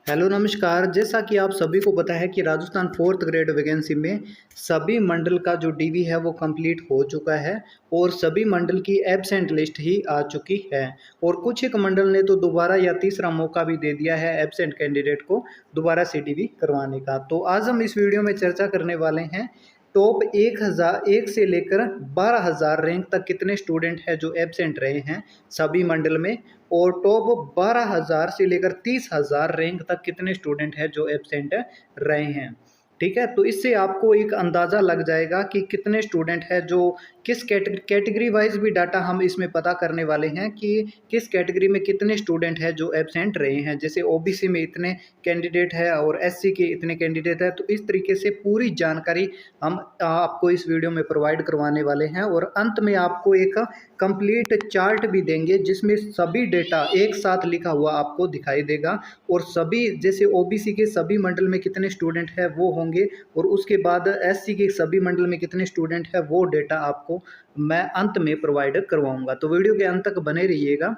Hello नमस्कार। जैसा कि आप सभी को पता है कि राजस्थान फोर्थ ग्रेड वैकेंसी में सभी मंडल का जो डीवी है वो कंप्लीट हो चुका है और सभी मंडल की एब्सेंट लिस्ट ही आ चुकी है और कुछ एक मंडल ने तो दोबारा या तीसरा मौका भी दे दिया है एब्सेंट कैंडिडेट को दोबारा से डीवी करवाने का। तो आज हम इस वीडियो में चर्चा करने वाले हैं टॉप 1 से लेकर 12,000 रैंक तक कितने स्टूडेंट हैं जो एब्सेंट रहे हैं सभी मंडल में, और टॉप 12,000 से लेकर 30,000 रैंक तक कितने स्टूडेंट हैं जो एब्सेंट रहे हैं। ठीक है, तो इससे आपको एक अंदाज़ा लग जाएगा कि कितने स्टूडेंट हैं जो किस कैटेगरी वाइज भी डाटा हम इसमें पता करने वाले हैं कि किस कैटेगरी में कितने स्टूडेंट हैं जो एब्सेंट रहे हैं। जैसे ओबीसी में इतने कैंडिडेट है और एससी के इतने कैंडिडेट है, तो इस तरीके से पूरी जानकारी हम आपको इस वीडियो में प्रोवाइड करवाने वाले हैं और अंत में आपको एक कंप्लीट चार्ट भी देंगे जिसमें सभी डेटा एक साथ लिखा हुआ आपको दिखाई देगा और सभी जैसे ओबीसी के सभी मंडल में कितने स्टूडेंट है वो होंगे और उसके बाद एससी के सभी मंडल में कितने स्टूडेंट है वो डेटा आपको मैं अंत में प्रोवाइड करवाऊंगा। तो वीडियो के अंत तक बने रहिएगा।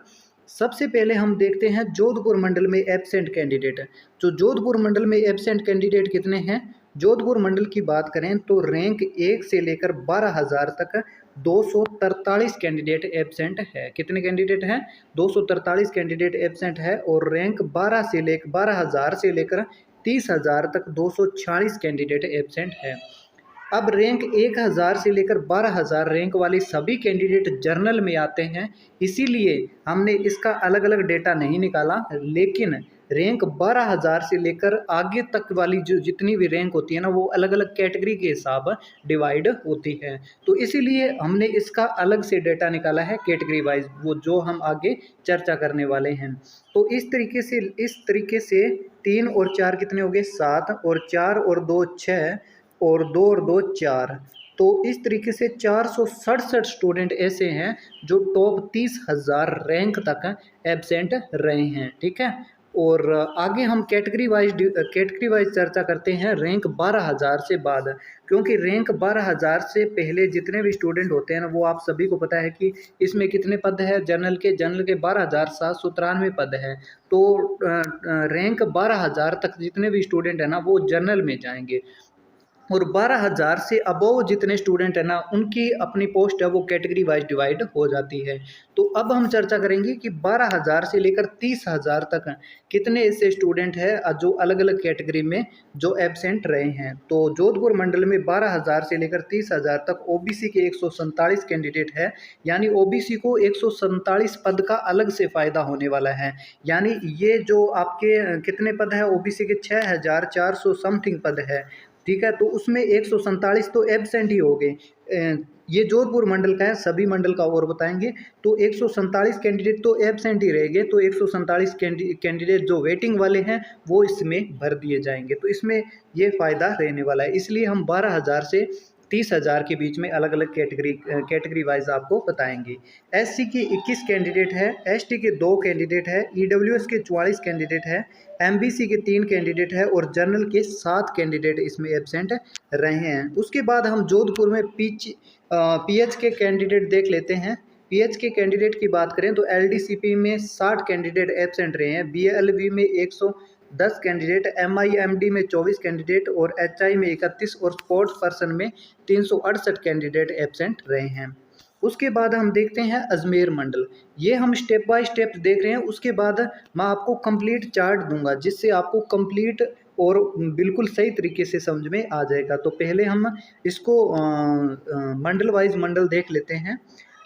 सबसे पहले हम देखते हैं जोधपुर मंडल में एब्सेंट कैंडिडेट। तो जोधपुर मंडल में एब्सेंट कैंडिडेट कितने हैं। जोधपुर मंडल की बात करें तो रैंक 1 से लेकर 12,000 तक 243 कैंडिडेट एब्सेंट है। कितने कैंडिडेट हैं? 243 कैंडिडेट एब्सेंट है और रैंक 12,000 से लेकर 30,000 तक 246 कैंडिडेट एब्सेंट है। अब रैंक 1,000 से लेकर 12,000 रैंक वाले सभी कैंडिडेट जर्नल में आते हैं, इसीलिए हमने इसका अलग अलग डेटा नहीं निकाला, लेकिन रैंक 12,000 से लेकर आगे तक वाली जो जितनी भी रैंक होती है ना वो अलग अलग कैटेगरी के हिसाब डिवाइड होती है। तो इसीलिए हमने इसका अलग से डेटा निकाला है कैटेगरी वाइज, वो जो हम आगे चर्चा करने वाले हैं। तो इस तरीके से 3 और 4 कितने हो गए? 7 और 4 और 2 6 और 2 और 2 4। तो इस तरीके से 467 स्टूडेंट ऐसे हैं जो टॉप 30,000 रैंक तक एब्सेंट रहे हैं। ठीक है, और आगे हम कैटेगरी वाइज चर्चा करते हैं रैंक 12,000 से बाद, क्योंकि रैंक 12,000 से पहले जितने भी स्टूडेंट होते हैं ना वो आप सभी को पता है कि इसमें कितने पद है। जनरल के 12,793 पद है। तो रैंक 12,000 तक जितने भी स्टूडेंट है ना वो जनरल में जाएंगे और 12,000 से अबव जितने स्टूडेंट है ना उनकी अपनी पोस्ट है वो कैटेगरी वाइज डिवाइड हो जाती है। तो अब हम चर्चा करेंगे कि 12,000 से लेकर 30,000 तक कितने ऐसे स्टूडेंट हैं जो अलग अलग कैटेगरी में जो एब्सेंट रहे हैं। तो जोधपुर मंडल में 12,000 से लेकर 30,000 तक ओबीसी के 147 कैंडिडेट है, यानी ओबीसी को 147 पद का अलग से फ़ायदा होने वाला है। यानी ये जो आपके कितने पद है ओबीसी के 6,400 समथिंग पद है। ठीक है, तो उसमें 147 तो एब्सेंट ही हो गए। ये जोधपुर मंडल का है, सभी मंडल का और बताएंगे। तो 147 कैंडिडेट तो एब्सेंट ही रहेंगे, तो 147 कैंडिडेट जो वेटिंग वाले हैं वो इसमें भर दिए जाएंगे। तो इसमें ये फ़ायदा रहने वाला है, इसलिए हम 12,000 से 30,000 के बीच में अलग अलग कैटेगरी वाइज आपको बताएंगे। एससी के 21 कैंडिडेट है, एसटी के 2 कैंडिडेट है, ईडब्ल्यूएस के 44 कैंडिडेट है, एमबीसी के 3 कैंडिडेट है और जनरल के 7 कैंडिडेट इसमें एब्सेंट रहे हैं। उसके बाद हम जोधपुर में पीएच के कैंडिडेट देख लेते हैं। पीएच के कैंडिडेट की बात करें तो एलडीसीपी में 60 कैंडिडेट एब्सेंट रहे हैं, बीएलवी में 110 कैंडिडेट, एमआईएमडी में 24 कैंडिडेट और एचआई में 31 और स्पोर्ट्स पर्सन में 368 कैंडिडेट एब्सेंट रहे हैं। उसके बाद हम देखते हैं अजमेर मंडल। ये हम स्टेप बाय स्टेप देख रहे हैं, उसके बाद मैं आपको कंप्लीट चार्ट दूंगा जिससे आपको कंप्लीट और बिल्कुल सही तरीके से समझ में आ जाएगा। तो पहले हम इसको मंडल वाइज मंडल देख लेते हैं।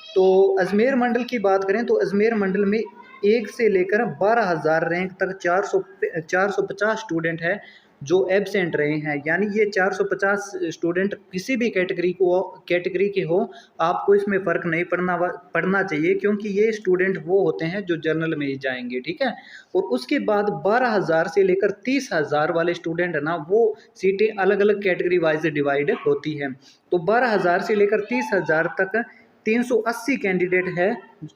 तो अजमेर मंडल की बात करें तो अजमेर मंडल में 1 से लेकर 12,000 रैंक तक 450 स्टूडेंट है जो एब्सेंट रहे हैं। यानी ये 450 स्टूडेंट किसी भी कैटेगरी के हो, आपको इसमें फ़र्क नहीं पड़ना चाहिए, क्योंकि ये स्टूडेंट वो होते हैं जो जनरल में ही जाएंगे। ठीक है, और उसके बाद 12,000 से लेकर 30,000 वाले स्टूडेंट है ना वो सीटें अलग अलग कैटेगरी वाइज डिवाइड होती हैं। तो 12,000 से लेकर 30,000 तक 380 कैंडिडेट है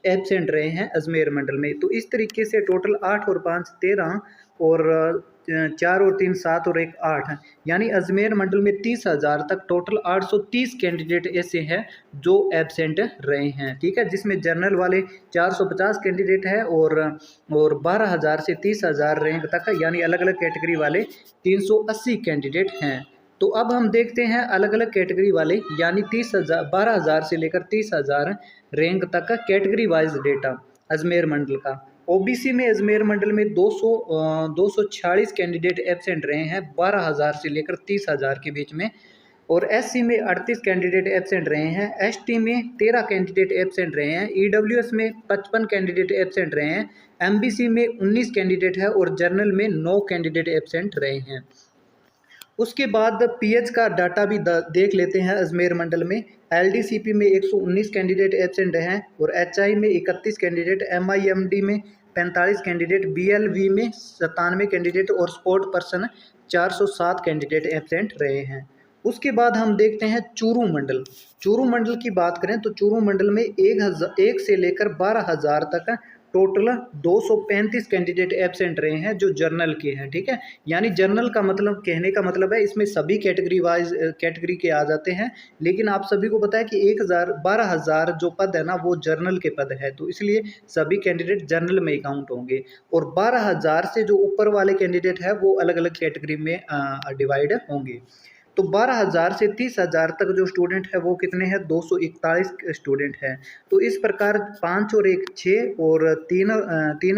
एब्सेंट रहे हैं अजमेर मंडल में। तो इस तरीके से टोटल 8 और 5 13 और 4 और 3 7 और 1 8, यानी अजमेर मंडल में 30,000 तक टोटल 830 कैंडिडेट ऐसे हैं जो एब्सेंट रहे हैं। ठीक है, जिसमें जनरल वाले 450 कैंडिडेट है और 12,000 से 30,000 रैंक तक, यानी अलग अलग कैटेगरी वाले 380 कैंडिडेट हैं। तो अब हम देखते हैं अलग अलग कैटेगरी वाले, यानी 30,000 12,000 से लेकर 30,000 रैंक तक का कैटेगरी वाइज डेटा अजमेर मंडल का। ओबीसी में अजमेर मंडल में 246 कैंडिडेट एब्सेंट रहे हैं 12,000 से लेकर 30,000 के बीच में, और एससी में 38 कैंडिडेट एब्सेंट रहे हैं, एसटी में 13 कैंडिडेट एब्सेंट रहे हैं, ईडब्ल्यूएस में 55 कैंडिडेट एब्सेंट रहे हैं, एमबीसी में 19 कैंडिडेट है और जनरल में 9 कैंडिडेट एब्सेंट रहे हैं। उसके बाद पीएच का डाटा भी देख लेते हैं अजमेर मंडल में। एलडीसीपी में 119 कैंडिडेट एब्सेंट हैं और एचआई में 31 कैंडिडेट, एमआईएमडी में 45 कैंडिडेट, बीएलवी में 97 कैंडिडेट और स्पोर्ट पर्सन 407 कैंडिडेट एब्सेंट रहे हैं। उसके बाद हम देखते हैं चूरू मंडल। चूरू मंडल की बात करें तो चूरू मंडल में 1 से लेकर 12,000 तक टोटल 235 कैंडिडेट एब्सेंट रहे हैं जो जर्नल के हैं। ठीक है, यानी जर्नल का मतलब, कहने का मतलब है इसमें सभी कैटेगरी वाइज कैटेगरी के आ जाते हैं, लेकिन आप सभी को पता है कि 12,000 जो पद है ना वो जर्नल के पद है, तो इसलिए सभी कैंडिडेट जर्नल में काउंट होंगे, और 12,000 से जो ऊपर वाले कैंडिडेट है वो अलग अलग कैटेगरी में डिवाइड होंगे। तो 12,000 से 30,000 तक जो स्टूडेंट है वो कितने हैं, 241 स्टूडेंट हैं। तो इस प्रकार 5 और 1 6 और 3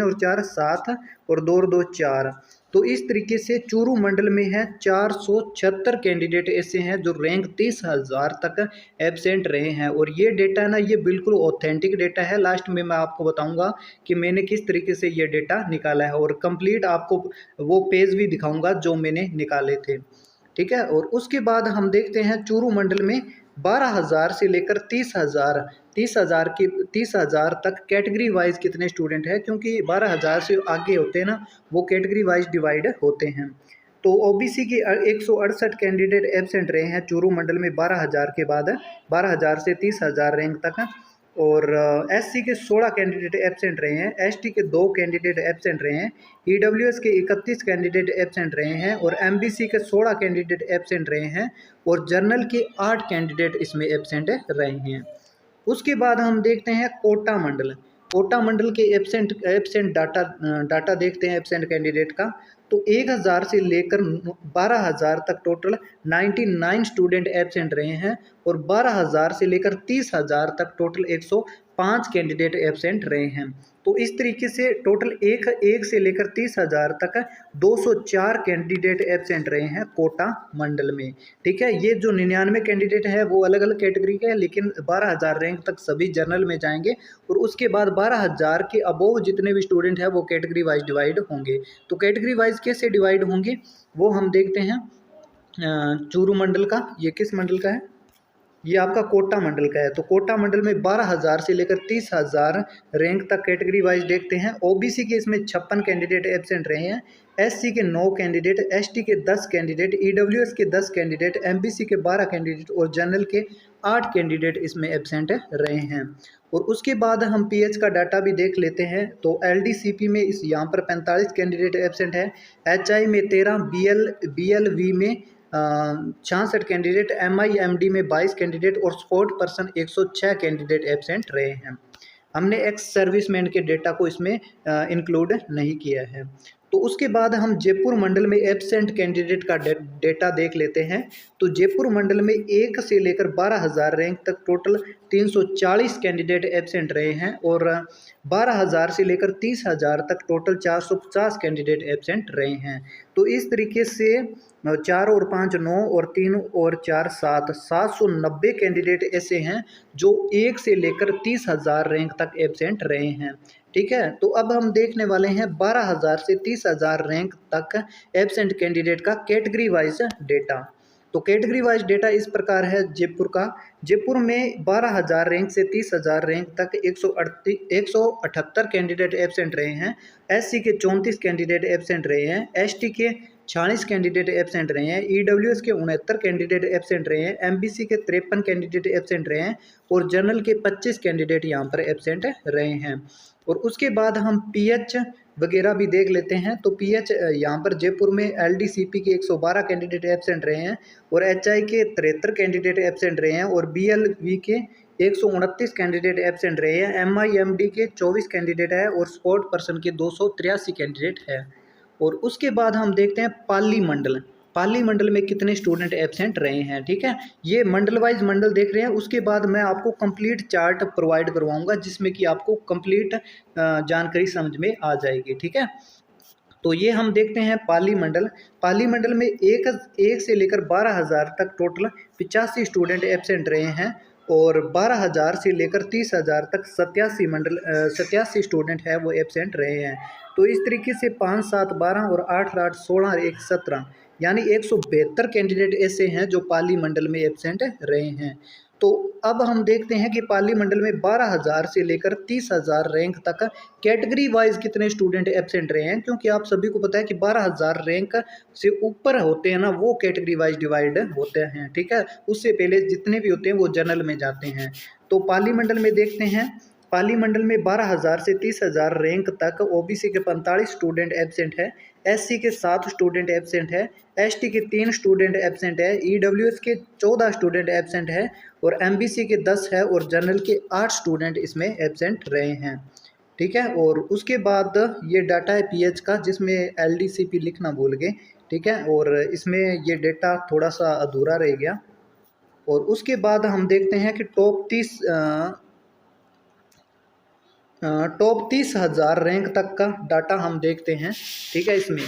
और 4 7 और 2 और 2 4, तो इस तरीके से चूरू मंडल में है 476 कैंडिडेट ऐसे हैं जो रैंक 30,000 तक एब्सेंट रहे हैं। और ये डेटा ना, ये बिल्कुल ऑथेंटिक डेटा है। लास्ट में मैं आपको बताऊंगा कि मैंने किस तरीके से ये डेटा निकाला है, और कंप्लीट आपको वो पेज भी दिखाऊंगा जो मैंने निकाले थे। ठीक है, और उसके बाद हम देखते हैं चूरू मंडल में 12,000 से लेकर 30,000 तक कैटेगरी वाइज कितने स्टूडेंट हैं, क्योंकि 12,000 से आगे होते हैं ना वो कैटेगरी वाइज डिवाइड होते हैं। तो ओबीसी के 168 कैंडिडेट एब्सेंट रहे हैं चूरू मंडल में 12,000 के बाद, 12,000 से 30,000 रैंक तक, और एससी के 16 कैंडिडेट एब्सेंट रहे हैं, एसटी के 2 कैंडिडेट एब्सेंट रहे हैं, ईडब्ल्यूएस के 31 कैंडिडेट एब्सेंट रहे हैं, और एमबीसी के 16 कैंडिडेट एब्सेंट रहे हैं, और जनरल के 8 कैंडिडेट इसमें एब्सेंट रहे हैं। उसके बाद हम देखते हैं कोटा मंडल। कोटा मंडल के एब्सेंट डाटा देखते हैं एब्सेंट कैंडिडेट का। तो 1,000 से लेकर 12,000 तक टोटल 99 स्टूडेंट एब्सेंट रहे हैं, और 12,000 से लेकर 30,000 तक टोटल 105 कैंडिडेट एब्सेंट रहे हैं। तो इस तरीके से टोटल एक से लेकर 30,000 तक 204 कैंडिडेट एब्सेंट रहे हैं कोटा मंडल में। ठीक है, ये जो 99 कैंडिडेट है वो अलग अलग कैटेगरी के हैं, लेकिन 12,000 रैंक तक सभी जनरल में जाएंगे, और उसके बाद 12,000 के अबोव जितने भी स्टूडेंट हैं वो कैटेगरी वाइज डिवाइड होंगे। तो कैटेगरी वाइज कैसे डिवाइड होंगे वो हम देखते हैं। चूरू मंडल का, ये किस मंडल का है, ये आपका कोटा मंडल का है। तो कोटा मंडल में 12,000 से लेकर 30,000 रैंक तक कैटेगरी वाइज देखते हैं। ओबीसी के इसमें 56 कैंडिडेट एब्सेंट रहे हैं, एससी के 9 कैंडिडेट, एसटी के 10 कैंडिडेट, ईडब्ल्यूएस के 10 कैंडिडेट, एमबीसी के 12 कैंडिडेट और जनरल के 8 कैंडिडेट इसमें एब्सेंट रहे हैं। और उसके बाद हम पीएच का डाटा भी देख लेते हैं। तो एलडीसीपी में इस यहाँ पर 45 कैंडिडेट एब्सेंट है, एचआई में 13, बीएलवी में 66 कैंडिडेट, एमआईएमडी में 22 कैंडिडेट और स्पोर्ट पर्सन 106 कैंडिडेट एब्सेंट रहे हैं। हमने एक्स सर्विसमैन के डेटा को इसमें इंक्लूड नहीं किया है। तो उसके बाद हम जयपुर मंडल में एब्सेंट कैंडिडेट का डेटा देख लेते हैं। तो जयपुर मंडल में 1 से लेकर 12,000 रैंक तक टोटल 340 कैंडिडेट एब्सेंट रहे हैं, और 12,000 से लेकर 30,000 तक टोटल 450 कैंडिडेट एब्सेंट रहे हैं। तो इस तरीके से 4 और 5 9 और 3 और 4 7 790 कैंडिडेट ऐसे हैं जो 1 से लेकर 30,000 रैंक तक एब्सेंट रहे हैं। ठीक है, तो अब हम देखने वाले हैं 12,000 से 30,000 रैंक तक एब्सेंट कैंडिडेट का कैटेगरी वाइज डेटा। तो कैटेगरी वाइज डेटा इस प्रकार है जयपुर का। जयपुर में 12,000 रैंक से 30,000 रैंक तक 178 कैंडिडेट एब्सेंट रहे हैं, एससी के 34 कैंडिडेट एब्सेंट रहे हैं, एसटी के 46 कैंडिडेट एब्सेंट रहे हैं, ईडब्ल्यूएस के 69 कैंडिडेट एब्सेंट रहे हैं, एमबीसी के 53 कैंडिडेट एब्सेंट रहे हैं, और जनरल के 25 कैंडिडेट यहाँ पर एब्सेंट रहे हैं। और उसके बाद हम पीएच वगैरह भी देख लेते हैं। तो पीएच यहाँ पर जयपुर में एलडीसीपी के 112 कैंडिडेट एब्सेंट रहे हैं और एचआई के 73 कैंडिडेट एब्सेंट रहे हैं और बीएलवी के 129 कैंडिडेट एब्सेंट रहे हैं। एमआईएमडी के 24 कैंडिडेट है और स्पोर्ट पर्सन के 283 कैंडिडेट है। और उसके बाद हम देखते हैं पाली मंडल में कितने स्टूडेंट एब्सेंट रहे हैं। ठीक है, ये मंडल वाइज मंडल देख रहे हैं। उसके बाद मैं आपको कंप्लीट चार्ट प्रोवाइड करवाऊंगा जिसमें कि आपको कंप्लीट जानकारी समझ में आ जाएगी। ठीक है, तो ये हम देखते हैं पाली मंडल में एक से लेकर 12,000 तक टोटल 85 स्टूडेंट एब्सेंट रहे हैं और 12,000 से लेकर 30,000 तक 87 स्टूडेंट है वो एब्सेंट रहे हैं। तो इस तरीके से 5, 7, 12 और 8, 8, 16 और 1, 17 यानी 172 कैंडिडेट ऐसे हैं जो पाली मंडल में एब्सेंट रहे हैं। तो अब हम देखते हैं कि पाली मंडल में 12,000 से लेकर 30,000 रैंक तक कैटेगरी वाइज कितने स्टूडेंट एब्सेंट रहे हैं, क्योंकि आप सभी को पता है कि 12,000 रैंक से ऊपर होते हैं ना वो कैटेगरी वाइज डिवाइड होते हैं। ठीक है, उससे पहले जितने भी होते हैं वो जनरल में जाते हैं। तो पाली मंडल में देखते हैं, पाली मंडल में 12,000 से 30,000 रैंक तक ओबीसी के 45 स्टूडेंट एब्सेंट है, एससी के 7 स्टूडेंट एब्सेंट है, एसटी के 3 स्टूडेंट एब्सेंट है, ईडब्ल्यूएस के 14 स्टूडेंट एब्सेंट है और एमबीसी के 10 है और जनरल के 8 स्टूडेंट इसमें एब्सेंट रहे हैं। ठीक है, और उसके बाद ये डाटा है पीएच का जिसमें एलडीसीपी लिखना भूल गए। ठीक है, और इसमें ये डेटा थोड़ा सा अधूरा रह गया। और उसके बाद हम देखते हैं कि टॉप 30,000 रैंक तक का डाटा हम देखते हैं। ठीक है, इसमें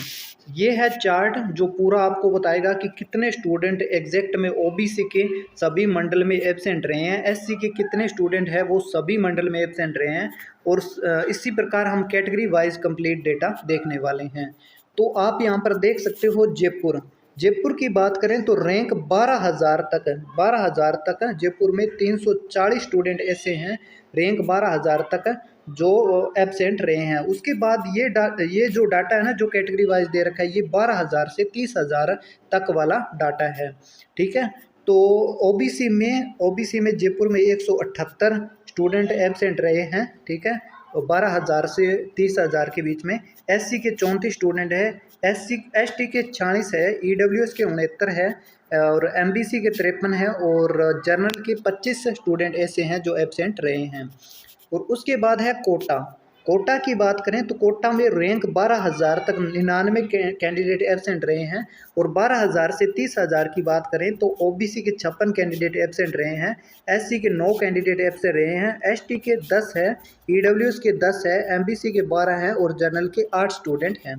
ये है चार्ट जो पूरा आपको बताएगा कि कितने स्टूडेंट एग्जैक्ट में ओबीसी के सभी मंडल में एब्सेंट रहे हैं, एससी के कितने स्टूडेंट है वो सभी मंडल में एब्सेंट रहे हैं और इसी प्रकार हम कैटेगरी वाइज कंप्लीट डेटा देखने वाले हैं। तो आप यहाँ पर देख सकते हो जयपुर की बात करें तो रैंक 12,000 तक जयपुर में 340 स्टूडेंट ऐसे हैं रैंक 12,000 तक जो एब्सेंट रहे हैं। उसके बाद ये जो डाटा है ना जो कैटेगरी वाइज दे रखा है ये 12,000 से 30,000 तक वाला डाटा है। ठीक है, तो ओबीसी में जयपुर में 178 स्टूडेंट एब्सेंट रहे हैं। ठीक है, 12,000 से 30,000 के बीच में। एससी के 34 स्टूडेंट है, एसटी के 46 है, ईडब्ल्यूएस के 69 है और एमबीसी के 53 है और जनरल के 25 स्टूडेंट ऐसे हैं जो एब्सेंट रहे हैं। और उसके बाद है कोटा की बात करें तो कोटा में रैंक 12,000 तक 99 कैंडिडेट एब्सेंट रहे हैं और 12,000 से 30,000 की बात करें तो ओबीसी के 56 कैंडिडेट एब्सेंट रहे हैं, एससी के 9 कैंडिडेट एब्सेंट रहे हैं, एसटी के 10 है, ईडब्ल्यूएस के 10 है, एमबीसी के 12 हैं और जनरल के 8 स्टूडेंट हैं।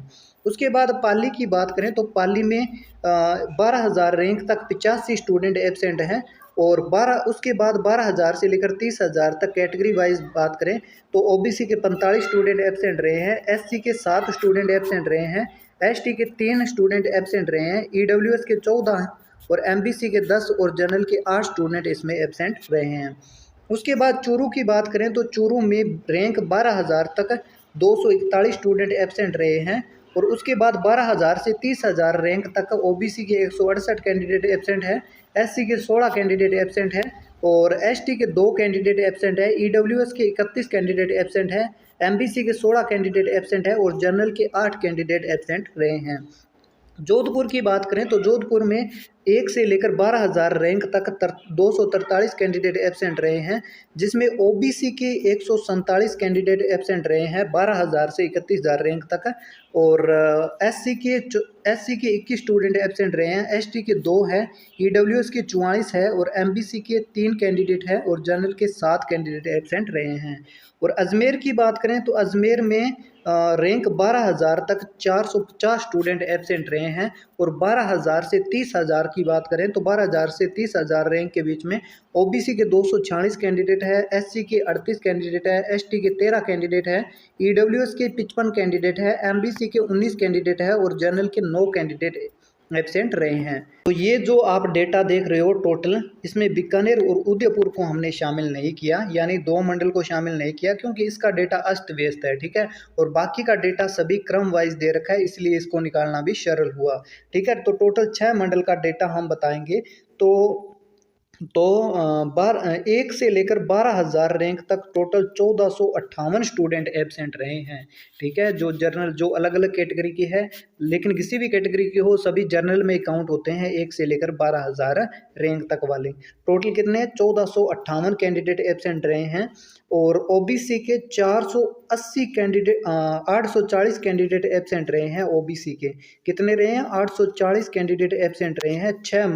उसके बाद पाली की बात करें तो पाली में 12,000 रैंक तक 85 स्टूडेंट एब्सेंट हैं और उसके बाद 12,000 से लेकर 30,000 तक कैटेगरी वाइज बात करें तो ओबीसी के 45 स्टूडेंट एब्सेंट रहे हैं, एससी के 7 स्टूडेंट एब्सेंट रहे हैं, एसटी के 3 स्टूडेंट एब्सेंट रहे हैं, ईडब्ल्यूएस के 14 और एमबीसी के 10 और जनरल के 8 स्टूडेंट इसमें एब्सेंट रहे हैं। उसके बाद चूरू की बात करें तो चूरू में रैंक 12,000 तक 241 स्टूडेंट एब्सेंट रहे हैं और उसके बाद 12,000 से 30,000 रैंक तक ओबीसी के 168 कैंडिडेट एब्सेंट है, एससी के 16 कैंडिडेट एब्सेंट है और एसटी के 2 कैंडिडेट एब्सेंट है, ईडब्ल्यूएस के 31 कैंडिडेट एब्सेंट है, एमबीसी के 16 कैंडिडेट एब्सेंट है और जनरल के 8 कैंडिडेट एब्सेंट रहे हैं। जोधपुर की बात करें तो जोधपुर में 1 से लेकर 12,000 रैंक तक 243 कैंडिडेट एब्सेंट रहे हैं जिसमें ओबीसी के 147 कैंडिडेट एब्सेंट रहे हैं 12,000 से 31,000 रैंक तक और एससी के 21 स्टूडेंट एब्सेंट रहे हैं, एसटी के 2 है, ईडब्ल्यूएस के 44 है और एमबीसी के 3 कैंडिडेट है और जनरल के 7 कैंडिडेट एब्सेंट रहे हैं। और अजमेर की बात करें तो अजमेर में रैंक 12,000 तक 450 स्टूडेंट एब्सेंट रहे हैं और 12,000 से 30,000 की बात करें तो 12,000 से 30,000 रैंक के बीच में ओबीसी के 246 कैंडिडेट है, एससी के 38 कैंडिडेट है, एसटी के 13 कैंडिडेट है, ईडब्ल्यूएस के 55 कैंडिडेट है, एमबीसी के 19 कैंडिडेट है और जनरल के 9 कैंडिडेट एब्सेंट रहे हैं। तो ये जो आप डेटा देख रहे हो टोटल इसमें बीकानेर और उदयपुर को हमने शामिल नहीं किया यानी 2 मंडल को शामिल नहीं किया क्योंकि इसका डेटा अस्त व्यस्त है। ठीक है, और बाकी का डेटा सभी क्रम वाइज दे रखा है इसलिए इसको निकालना भी सरल हुआ। ठीक है, तो टोटल 6 मंडल का डेटा हम बताएंगे। तो तो 1 से लेकर 12,000 रैंक तक टोटल 1458 स्टूडेंट एब्सेंट रहे हैं। ठीक है, जो जर्नल जो अलग अलग कैटेगरी की है, लेकिन किसी भी कैटेगरी की हो सभी जर्नल में काउंट होते हैं 1 से लेकर 12,000 रैंक तक वाले। टोटल कितने 1458 कैंडिडेट एब्सेंट रहे हैं और ओबीसी के 480 कैंडिडेट 840 कैंडिडेट एब्सेंट रहे हैं। ओबीसी के कितने रहे हैं 840 कैंडिडेट एब्सेंट रहे हैं 6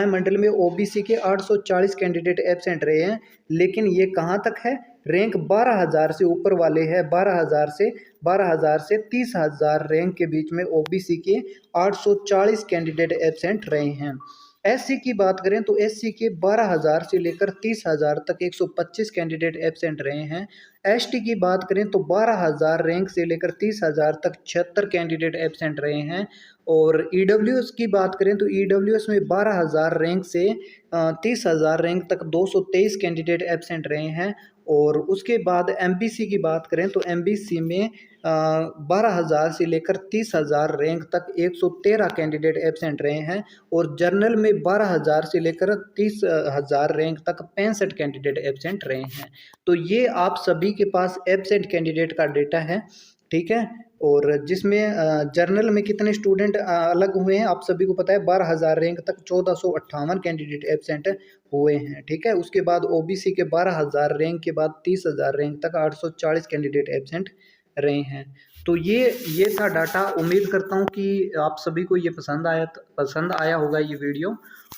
मंडल में ओबीसी के 840 कैंडिडेट एब्सेंट रहे हैं। लेकिन ये कहाँ तक है, रैंक 12,000 से ऊपर वाले हैं। 12,000 से 30,000 रैंक के बीच में ओबीसी के 840 कैंडिडेट एब्सेंट रहे हैं। एससी की बात करें तो एससी के 12,000 से लेकर 30,000 तक 125 कैंडिडेट एब्सेंट रहे हैं। एसटी की बात करें तो 12,000 रैंक से लेकर 30,000 तक 76 कैंडिडेट एब्सेंट रहे हैं। और ईडब्ल्यूएस की बात करें तो ईडब्ल्यूएस में 12,000 रैंक से 30,000 रैंक तक 223 कैंडिडेट एब्सेंट रहे हैं। और उसके बाद एमबीसी की बात करें तो एमबीसी में 12,000 से लेकर 30,000 रैंक तक 113 कैंडिडेट एब्सेंट रहे हैं। और जर्नल में 12,000 से लेकर 30,000 रैंक तक 65 कैंडिडेट एब्सेंट रहे हैं। तो ये आप सभी के पास एब्सेंट कैंडिडेट का डेटा है। ठीक है, और जिसमें जर्नल में कितने स्टूडेंट अलग हुए हैं आप सभी को पता है 12,000 रैंक तक 1458 कैंडिडेट एब्सेंट हुए हैं। ठीक है, उसके बाद ओबीसी के 12,000 रैंक के बाद 30,000 रैंक तक 840 कैंडिडेट एब्सेंट रहे हैं। तो ये था डाटा। उम्मीद करता हूँ कि आप सभी को ये पसंद आया होगा ये वीडियो।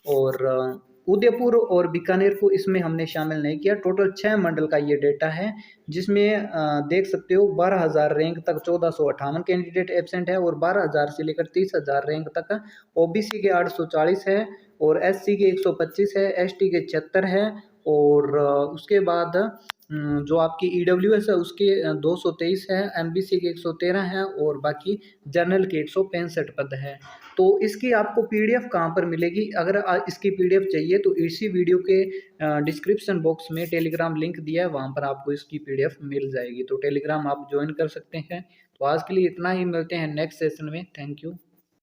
और उदयपुर और बीकानेर को इसमें हमने शामिल नहीं किया। टोटल 6 मंडल का ये डेटा है, जिसमें देख सकते हो 12,000 रैंक तक 1458 कैंडिडेट एब्सेंट है और 12,000 से लेकर 30,000 रैंक तक ओबीसी के 840 है और एससी के 125 है, एसटी के 76 है। और उसके बाद जो आपकी ईडब्ल्यूएस है उसके 223 है, एमबीसी के 113 है और बाकी जनरल के 165 पद है। तो इसकी आपको पीडीएफ कहाँ पर मिलेगी, अगर इसकी पीडीएफ चाहिए तो इसी वीडियो के डिस्क्रिप्शन बॉक्स में टेलीग्राम लिंक दिया है, वहाँ पर आपको इसकी पीडीएफ मिल जाएगी। तो टेलीग्राम आप ज्वाइन कर सकते हैं। तो आज के लिए इतना ही, मिलते हैं नेक्स्ट सेशन में। Thank you.